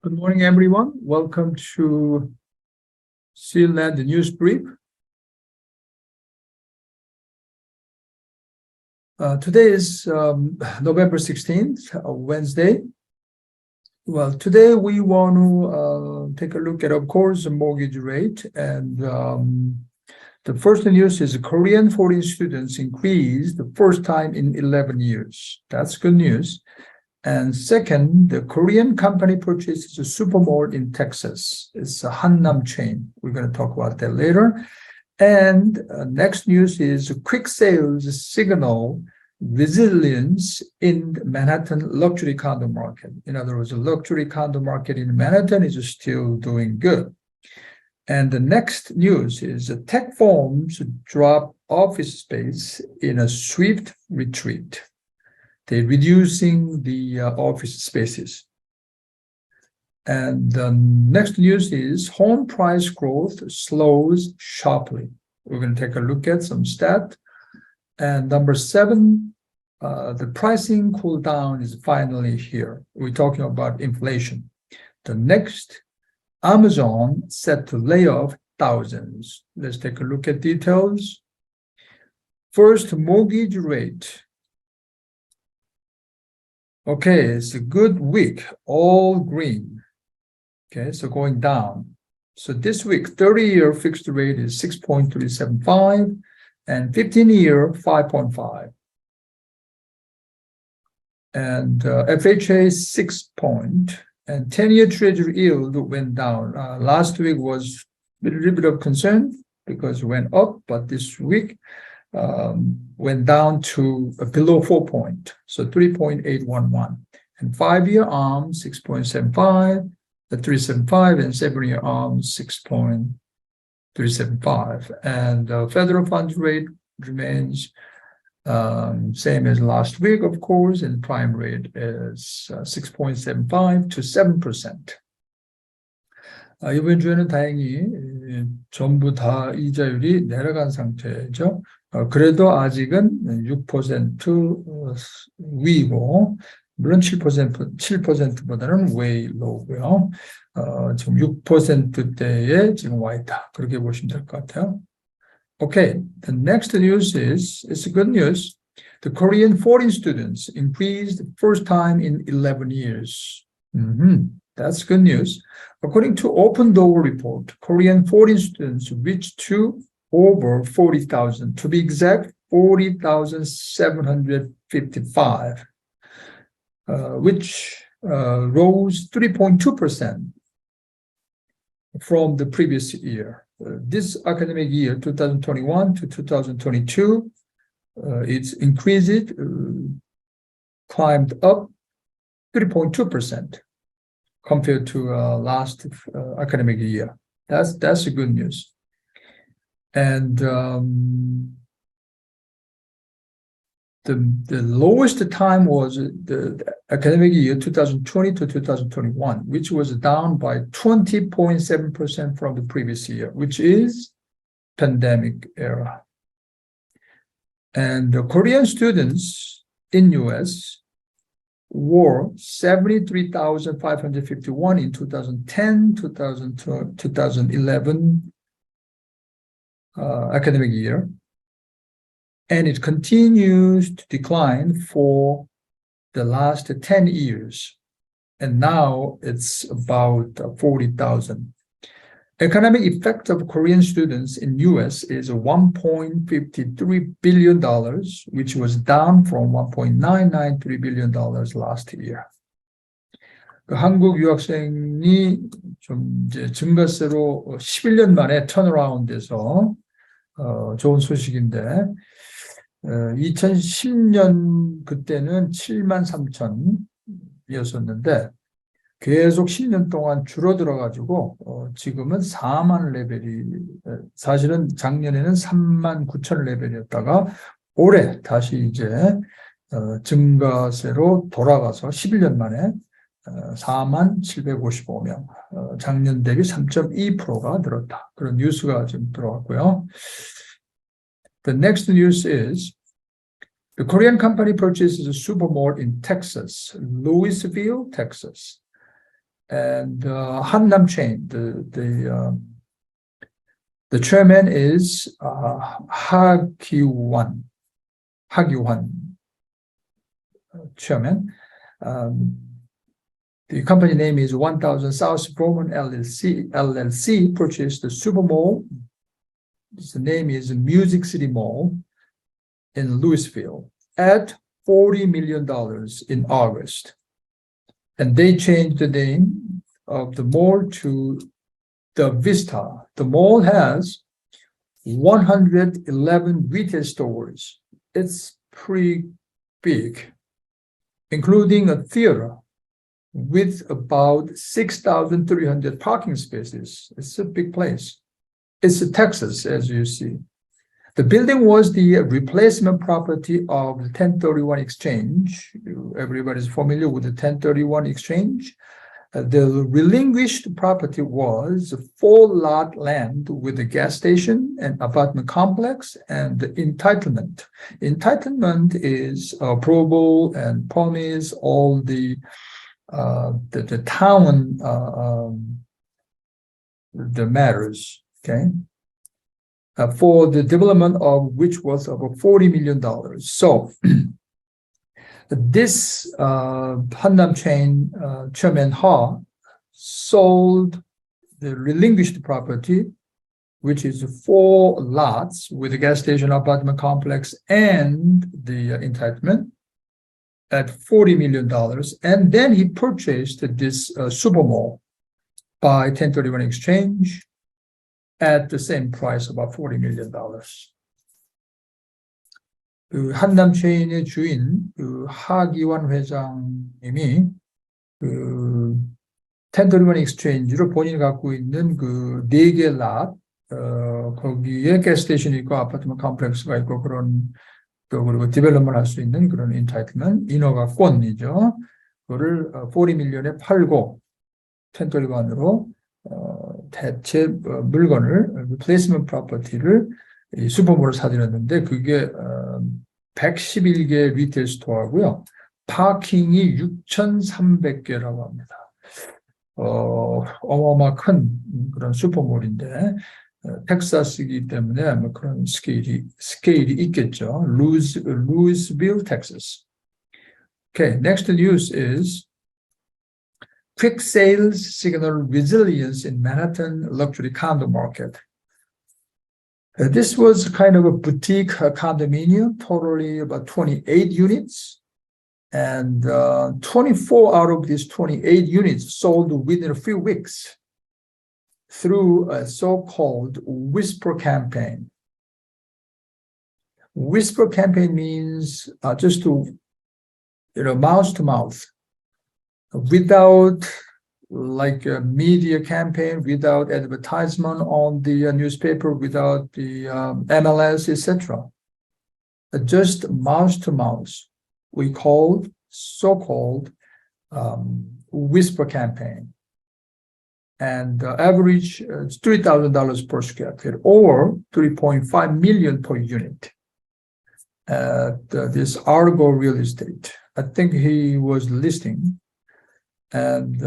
Good morning, everyone. Welcome to Land News Brief. Today is November 16th, Wednesday. Well, today we want to take a look at, of course, the mortgage rate. And the first news is Korean foreign students increased the first time in 11 years. That's good news. And second, the Korean company purchases a supermall in Texas. It's a Hannam chain. We're going to talk about that later. And next news is quick sales signal resilience in the Manhattan luxury condo market. In other words, the luxury condo market in Manhattan is still doing good. And the next news is tech firms drop office space in a swift retreat. They're reducing the office spaces. And the next news is home price growth slows sharply. We're going to take a look at some stats. And number 7, the pricing cool down is finally here. We're talking about inflation. The next, Amazon set to lay off thousands. Let's take a look at details. First, mortgage rate. Okay, it's a good week, all green. Okay, so going down. So this week, 30-year fixed rate is 6.375 and 15-year 5.5. And FHA 6 point, and 10-year treasury yield went down. Last week was a little bit of concern because it went up, but this week went down to below 4 point, so 3.811. And 5-year ARM 6.75, the 375, and 7-year ARM 6.375. And federal funds rate remains same as last week, of course, and prime rate is 6.75 to 7%. 이번 주에는 다행히 전부 다 이자율이 내려간 상태죠. 그래도 아직은 6% 위고, 물론 7%보다는 way low고요. 지금 6%대에 지금 와 있다. 그렇게 보시면 될 것 같아요. Okay, the next news is, it's good news. The Korean foreign students increased first time in 11 years. That's good news. According to Open Door report, Korean foreign students reached to over 40,000. To be exact, 40,755, which rose 3.2% from the previous year. This academic year, 2021 to 2022, it's increased, climbed up 3.2% compared to last academic year. That's a good news. And the lowest time was the academic year 2020 to 2021, which was down by 20.7% from the previous year, which is pandemic era. And the Korean students in US were 73,551 in 2010, 2011 academic year. And it continues to decline for the last 10 years. And now it's about 40,000. Economic effect of Korean students in US is $1.53 billion, which was down from $1.993 billion last year. 한국 유학생이 좀 이제 증가세로 11년 만에 턴어라운드돼서 좋은 소식인데, 2010년 그때는 73,000이었었는데 계속 10년 동안 줄어들어가지고 지금은 4만 레벨이, 사실은 작년에는 39,000 레벨이었다가 올해 다시 이제 증가세로 돌아가서 11년 만에 47,755명, 작년 대비 3.2%가 늘었다. 그런 뉴스가 지금 들어왔고요. The next news is the Korean company purchases a supermall in Texas, Louisville, Texas. And Hannam chain, the chairman is Hagyuan chairman. The company name is 1000 South Roman LLC purchased the Super Mall. The name is Music City Mall in Louisville at $40 million in August. And they changed the name of the mall to the Vista. The mall has 111 retail stores. It's pretty big, including a theater with about 6,300 parking spaces. It's a big place. It's in Texas, as you see. The building was the replacement property of the 1031 exchange. Everybody's familiar with the 1031 exchange. The relinquished property was 4-lot land with a gas station, an apartment complex, and the entitlement. Entitlement is approval and permits, all the town the matters, okay, for the development of which was about $40 million. So this Hannam chain chairman Ha sold the relinquished property, which is 4 lots with a gas station, apartment complex, and the entitlement, at $40 million. And then he purchased this super mall by 1031 exchange at the same price, about $40 million. 그 한남 체인의 주인 그 하기환 회장님이 그 1031 exchange로 본인이 갖고 있는 그 4개 lot 거기에 가스테이션이 있고 아파트먼트 컴플렉스가 있고 그런 또 그리고 디벨롭먼트 할 수 있는 그런 인타이틀먼트 인허가권이죠. 그거를 40 밀리언에 팔고 1031으로 대체 물건을 리플레이스먼트 프로퍼티를 이 슈퍼몰을 사들였는데 그게 111개 리테일 스토어하고요. 파킹이 6,300개라고 합니다. 어마어마 큰 그런 슈퍼몰인데 텍사스이기 때문에 뭐 그런 스케일이 있겠죠. Louisville, Texas. Okay, next news is quick sales signal resilience in Manhattan luxury condo market. This was kind of a boutique condominium, totally about 28 units. And 24 out of these 28 units sold within a few weeks through a so-called whisper campaign. Whisper campaign means just to, mouth to mouth, without like a media campaign, without advertisement on the newspaper, without the MLS, etc. Just mouth to mouth. We called so-called whisper campaign. And average is $3,000 per square feet or $3.5 million per unit. This Argo Real Estate, I think he was listing. And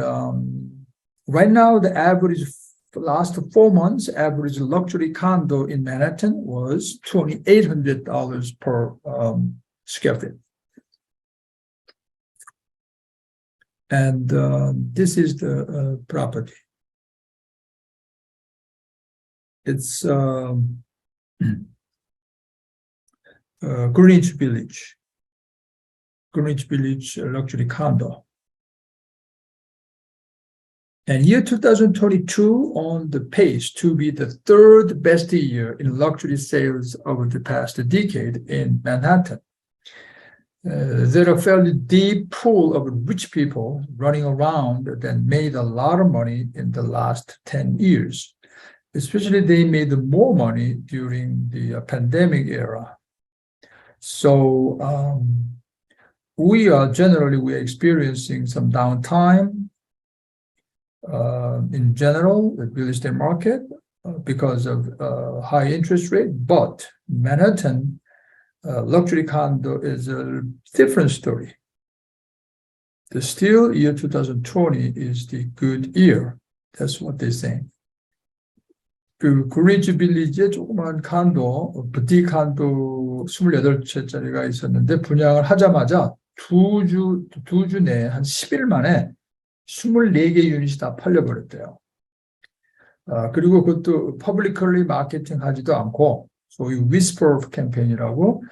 right now, the average for the last 4 months, average luxury condo in Manhattan was $2,800 per square feet. And this is the property. It's Greenwich Village luxury condo. And year 2022 on the pace to be the 3rd best year in luxury sales over the past decade in Manhattan. There are a fairly deep pool of rich people running around that made a lot of money in the last 10 years. Especially they made more money during the pandemic era. So we are experiencing some downtime in general, the real estate market because of high interest rate, but Manhattan luxury condo is a different story. Still, year 2020 is the good year. That's what they're saying. 그 그린지 빌리지에 조그만 칸도, 부티 칸도 28채짜리가 있었는데 분양을 하자마자 두 주 내에 한 10일 만에 24개 유닛이 다 팔려버렸대요. 그리고 그것도 publicly 마케팅 하지도 않고 소위 whisper 캠페인이라고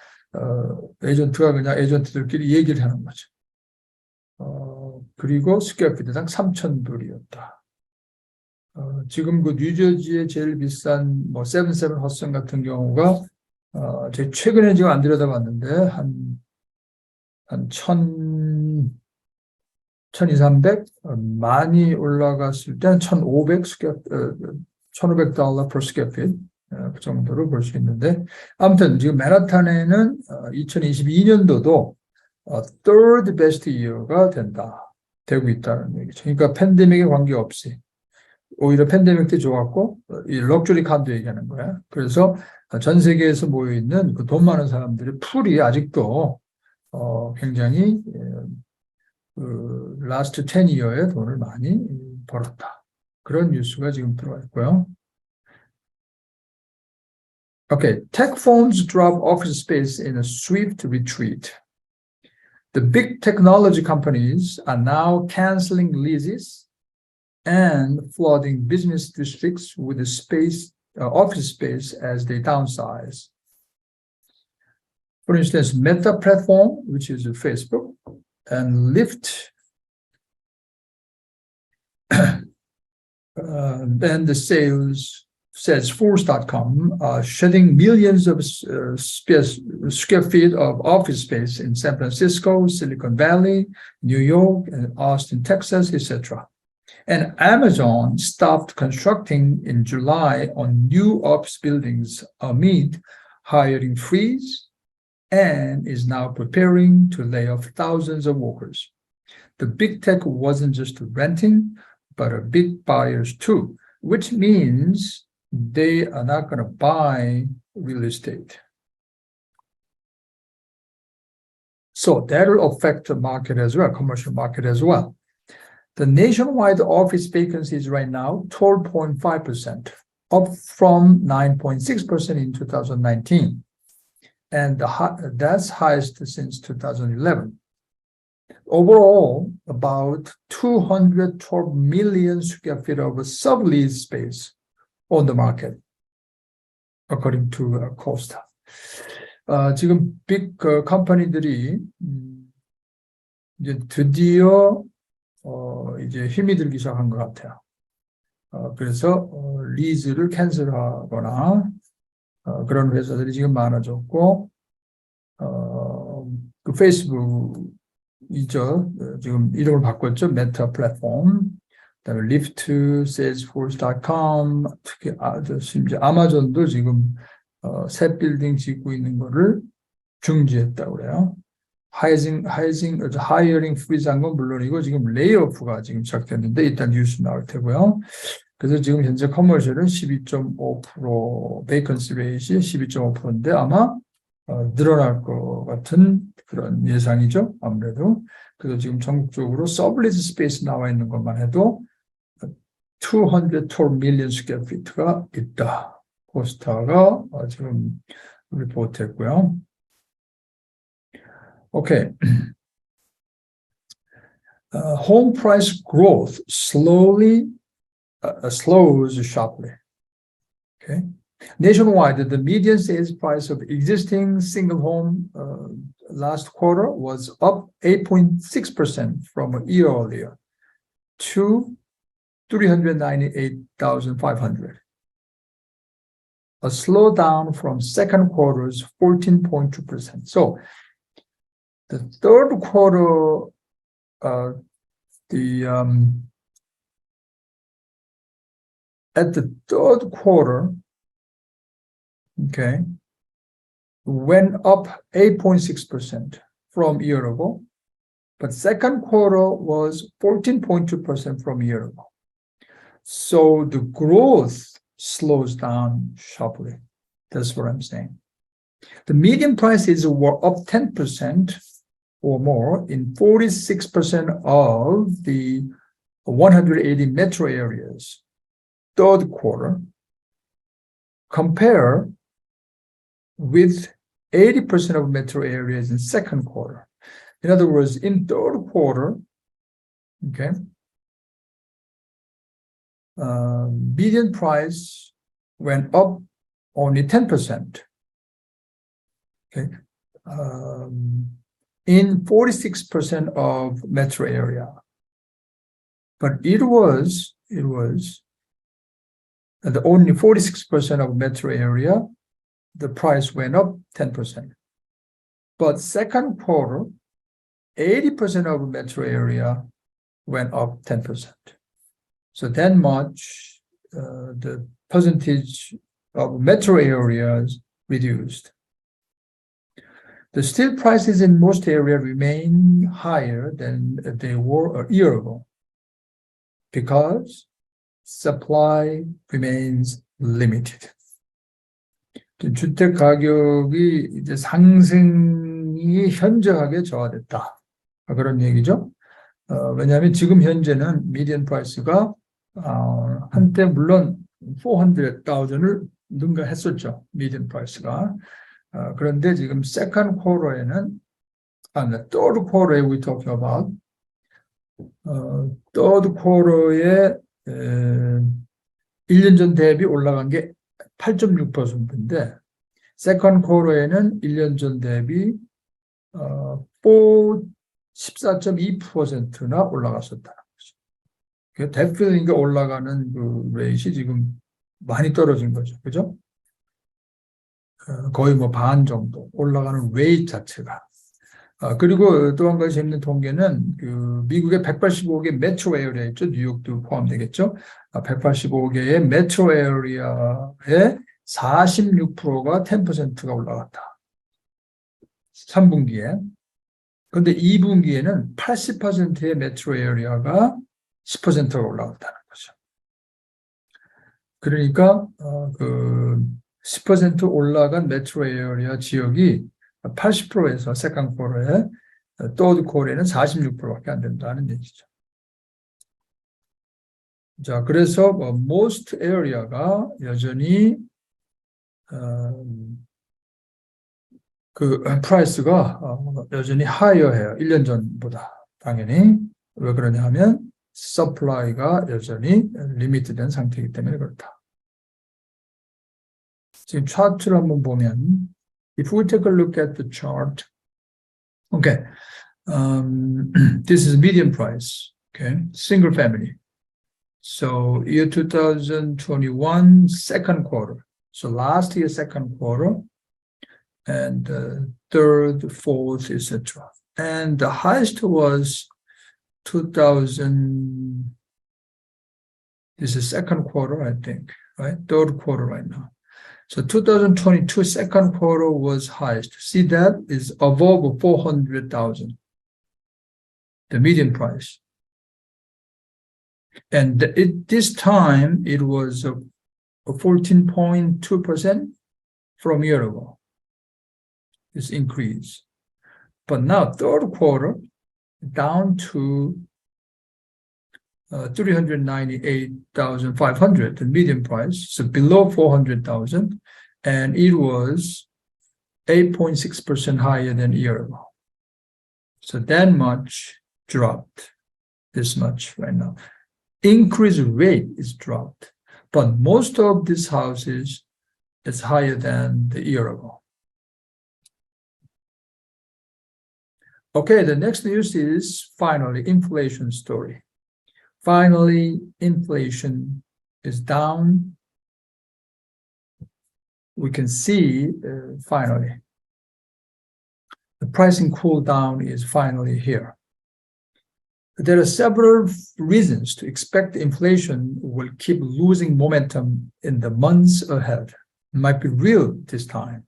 에이전트가 그냥 에이전트들끼리 얘기를 하는 거죠. 그리고 스퀘어피트당 3,000불이었다. 지금 그 뉴저지의 제일 비싼 뭐 세븐세븐 허슨 같은 경우가 제가 최근에 지금 안 들여다봤는데 한 1,200, 많이 올라갔을 때 1,500 per square feet 그 정도로 볼 수 있는데 아무튼 지금 맨하탄에는 2022년도도 third best year가 되고 있다는 얘기죠. 그러니까 팬데믹에 관계없이 오히려 팬데믹 때 좋았고 이 럭셔리 칸도 얘기하는 거야. 그래서 전 세계에서 모여 있는 그 돈 많은 사람들의 풀이 아직도 굉장히 그 last 10year에 돈을 많이 벌었다. 그런 뉴스가 지금 들어와 있고요. Okay, tech firms drop office space in a swift retreat. The big technology companies are now canceling leases and flooding business districts with the office space as they downsize. For instance, Meta platform, which is Facebook, and Lyft, and the Salesforce.com are shedding millions of square feet of office space in San Francisco, Silicon Valley, New York, and Austin, Texas, etc. And Amazon stopped constructing in July on new office buildings amid hiring freeze and is now preparing to lay off thousands of workers. The big tech wasn't just renting, but are big buyers too, which means they are not going to buy real estate. So that will affect the market as well, commercial market as well. The nationwide office vacancy is right now 12.5%, up from 9.6% in 2019. And that's highest since 2011. Overall, about 212 million square feet of sublease space on the market, according to Costa. 지금 빅 컴퍼니들이 이제 드디어 이제 힘이 들기 시작한 것 같아요. 그래서 리즈를 캔슬하거나 그런 회사들이 지금 많아졌고 그 페이스북이죠. 지금 이름을 바꿨죠. 메타 플랫폼. 그다음에 리프트, Salesforce.com, 특히 심지어 아마존도 지금 새 빌딩 짓고 있는 거를 중지했다고 그래요. 하이어링 프리즈한 건 물론이고 지금 레이오프가 지금 시작됐는데 일단 뉴스 나올 테고요. 그래서 지금 현재 커머셜은 12.5% 베이컨시 레이시 12.5%인데 아마 늘어날 것 같은 그런 예상이죠. 아무래도. 그래서 지금 전국적으로 서블리즈 스페이스 나와 있는 것만 해도 212 million square feet가 있다. 코스타가 지금 리포트했고요. Okay. Home price growth slows sharply. Okay. Nationwide, the median sales price of existing single home last quarter was up 8.6% from a year earlier to 398,500. A slowdown from second quarter's 14.2%. So the third quarter, at the third quarter, okay, went up 8.6% from a year ago, but second quarter was 14.2% from a year ago. So the growth slows down sharply. That's what I'm saying. The median prices were up 10% or more in 46% of the 180 metro areas, third quarter, compare with 80% of metro areas in second quarter. In other words, in third quarter, okay, median price went up only 10%. Okay, in 46% of metro area, but it was the only 46% of metro area, the price went up 10%. But second quarter, 80% of metro area went up 10%. So that much, the percentage of metro areas reduced. The steel prices in most areas remain higher than they were a year ago because supply remains limited. 주택 가격이 이제 상승이 현저하게 저하됐다. 그런 얘기죠. 왜냐하면 지금 현재는 미디언 프라이스가 한때 물론 400,000을 능가했었죠. 미디언 프라이스가. 그런데 지금 세컨드 쿼터에는 third quarter we talking about third quarter에 1년 전 대비 올라간 게 8.6%인데 세컨드 쿼터에는 1년 전 대비 14.2%나 올라갔었다는 거죠. 대표적인 게 올라가는 그 레이트이 지금 많이 떨어진 거죠. 그죠? 거의 뭐 반 정도 올라가는 레이트 자체가. 그리고 또 한 가지 재밌는 통계는 그 미국의 185개 메트로 에리아 있죠. 뉴욕도 포함되겠죠. 185개의 메트로 에리아의 46%가 10%가 올라갔다. 3분기에. 그런데 2분기에는 80%의 메트로 에리아가 10%가 올라갔다는 거죠. 그러니까 그 10% 올라간 메트로 에리아 지역이 80%에서 세컨드 쿼터에 third 쿼터에는 46%밖에 안 된다는 얘기죠. 자, 그래서 most area가 여전히 그 프라이스가 여전히 higher해요. 1년 전보다 당연히. 왜 그러냐 하면 supply가 여전히 리미트된 상태이기 때문에 그렇다. 지금 차트를 한번 보면 if we take a look at the chart, okay, this is median price, okay, single family. So year 2021, second quarter. So last year, second quarter, and third, fourth, etc. And the highest was 2000, this is second quarter, I think, right? Third quarter right now. So 2022 second quarter was highest. See that is above 400,000, the median price. And this time it was a 14.2% from a year ago. This increase. But now third quarter down to 398,500, the median price, so below 400,000, and it was 8.6% higher than a year ago. So that much dropped, this much right now. Increase rate is dropped, but most of these houses is higher than the year ago. Okay, the next news is finally inflation story. Finally, inflation is down. We can see finally the pricing cool down is finally here. There are several reasons to expect inflation will keep losing momentum in the months ahead. It might be real this time.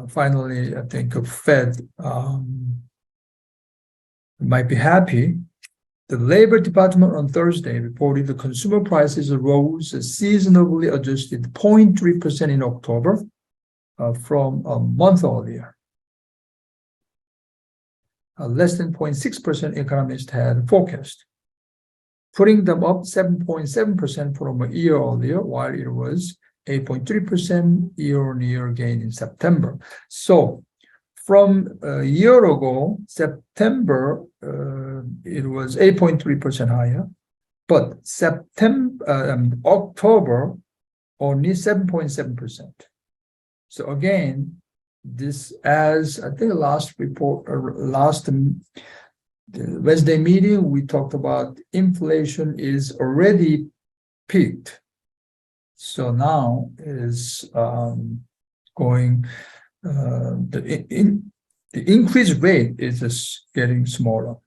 Finally, I think the Fed might be happy. The Labor Department on Thursday reported the consumer prices rose seasonably adjusted 0.3% in October from a month earlier. less than 0.6% economists had forecast, putting them up 7.7% from a year earlier, while it was 8.3% year-on-year gain in September. So from a year ago, September, it was 8.3% higher, but October, only 7.7%. So again, this, as I think last Wednesday meeting, we talked about inflation is already peaked. So now is going, the increase rate is just getting smaller.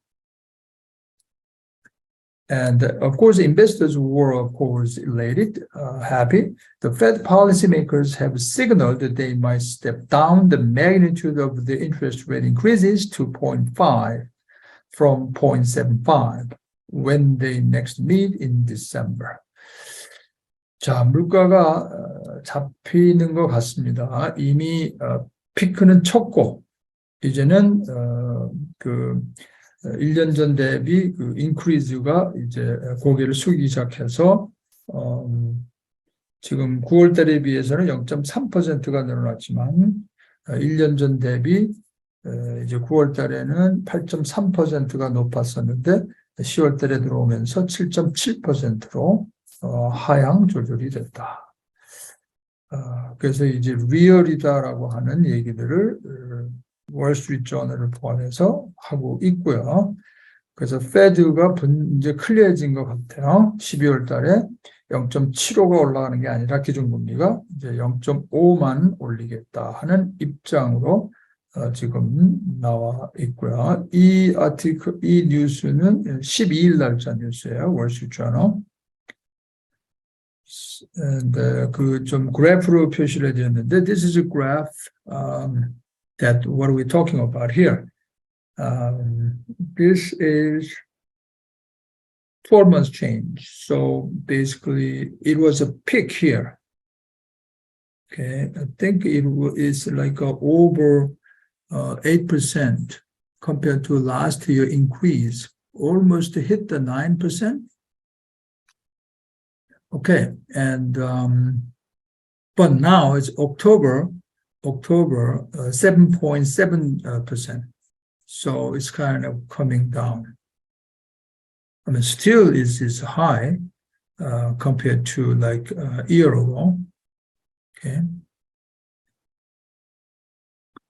And of course, investors were, of course, elated, happy. The Fed policymakers have signaled that they might step down the magnitude of the interest rate increases to 0.5 from 0.75 when they next meet in December. 자, 물가가 잡히는 것 같습니다. 이미 피크는 쳤고, 이제는 1년 전 대비 그 인크리즈가 이제 고개를 숙이기 시작해서 지금 9월 달에 비해서는 0.3%가 늘어났지만 1년 전 대비 이제 9월 달에는 8.3%가 높았었는데 10월 달에 들어오면서 7.7%로 하향 조절이 됐다. 그래서 이제 리얼이다라고 하는 얘기들을 월스트리트 저널을 포함해서 하고 있고요. 그래서 페드가 이제 클리어해진 것 같아요. 12월 달에 0.75가 올라가는 게 아니라 기준금리가 이제 0.5만 올리겠다 하는 입장으로 지금 나와 있고요. 이 뉴스는 12일 날짜 뉴스예요. 월스트리트 저널. 그 좀 그래프로 표시를 해드렸는데, this is a graph that what are we talking about here? This is 12 months change. So basically, it was a peak here. Okay, I think it is like over 8% compared to last year increase, almost hit the 9%. Okay, and but now it's October 7.7%. So it's kind of coming down. I mean, still is high compared to like a year ago. Okay,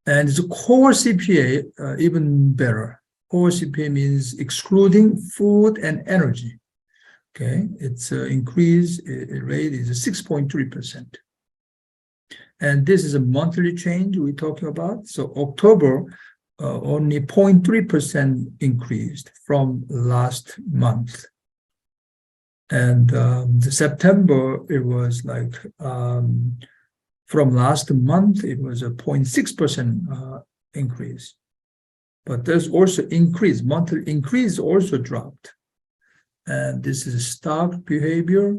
and it's a core CPA even better. Core CPA means excluding food and energy. Okay, its increase rate is 6.3%. And this is a monthly change we're talking about. So October only 0.3% increased from last month. And the September, it was like from last month, it was a 0.6% increase. But there's also increase, monthly increase also dropped. And this is stock behavior.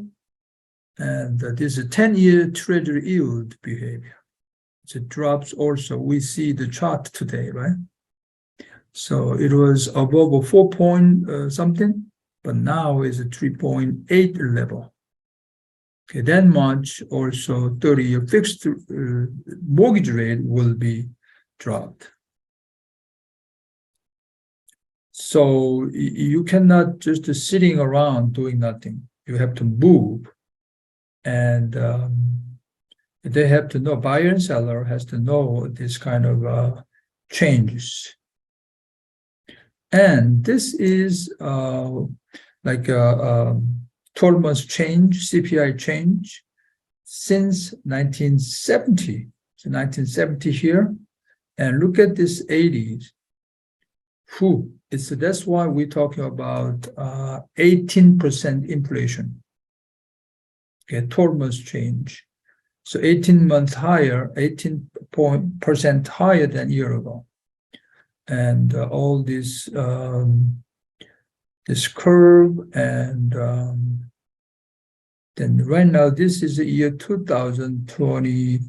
And this is 10-year treasury yield behavior. So it drops also. We see the chart today, right? So it was above a 4 point something, but now is a 3.8 level. Okay, then March also 30-year fixed mortgage rate will be dropped. So you cannot just sitting around doing nothing. You have to move. And they have to know, buyer and seller has to know this kind of changes. And this is like a 12 months change, CPI change since 1970. So 1970 here. And look at this 80s. That's why we're talking about 18% inflation. Okay, 12 months change. So 18 months higher, 18% higher than a year ago. And all this this curve, and then right now this is the year 2020,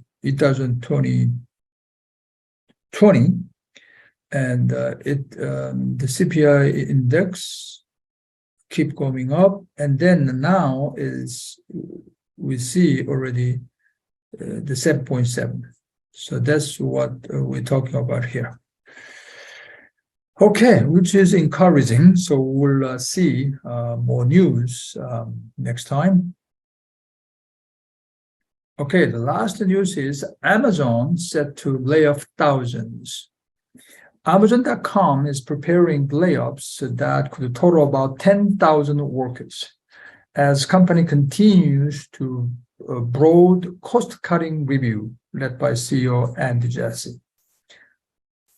and the CPI index keep going up, and then now is we see already the 7.7. So that's what we're talking about here. Okay, which is encouraging. So we'll see more news next time. Okay, the last news is Amazon set to lay off thousands. Amazon.com is preparing layoffs that could total about 10,000 workers as company continues to broad cost-cutting review led by CEO Andy Jassy.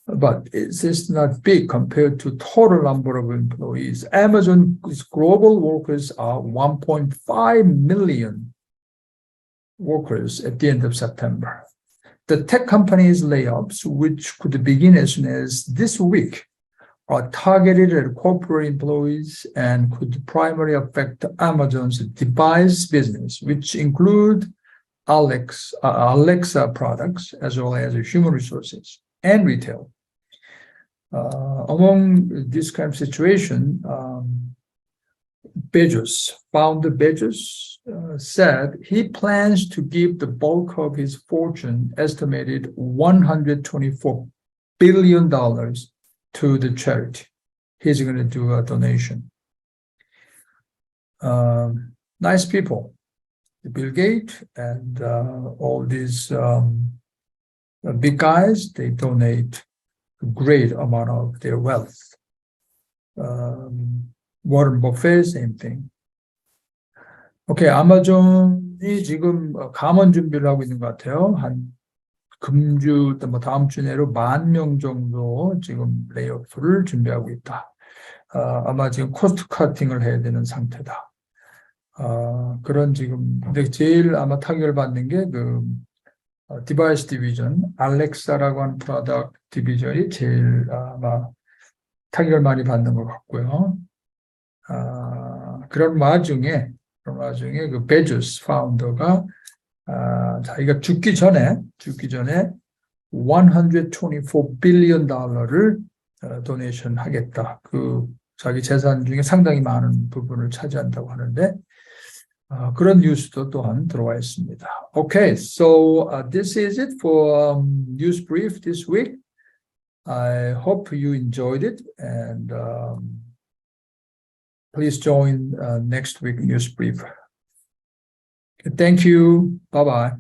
But this is not big compared to total number of employees. Amazon's global workers are 1.5 million workers at the end of September. The tech company's layoffs, which could begin as soon as this week, are targeted at corporate employees and could primarily affect Amazon's device business, which include Alexa products, as well as human resources and retail. Among this kind of situation, founder Bezos said he plans to give the bulk of his fortune, estimated $124 billion, to the charity. He's going to do a donation. Nice people, Bill Gates and all these big guys, they donate a great amount of their wealth. Warren Buffett, same thing. 오케이, 아마존이 지금 감원 준비를 하고 있는 것 같아요. 한 금주, 뭐 다음 주 내로 10,000명 정도 지금 레이오프를 준비하고 있다. 아마 지금 코스트 커팅을 해야 되는 상태다. 그런 지금, 근데 제일 아마 타격을 받는 게 디바이스 디비전, 알렉사라고 하는 프로덕트 디비전이 제일 아마 타격을 많이 받는 것 같고요. 그런 와중에 그 베조스 파운더가 자기가 죽기 전에 $124 billion 도네이션 하겠다. 그 자기 재산 중에 상당히 많은 부분을 차지한다고 하는데 그런 뉴스도 또한 들어와 있습니다. Okay, so this is it for news brief this week. I hope you enjoyed it, and please join next week news brief. Thank you. Bye-bye.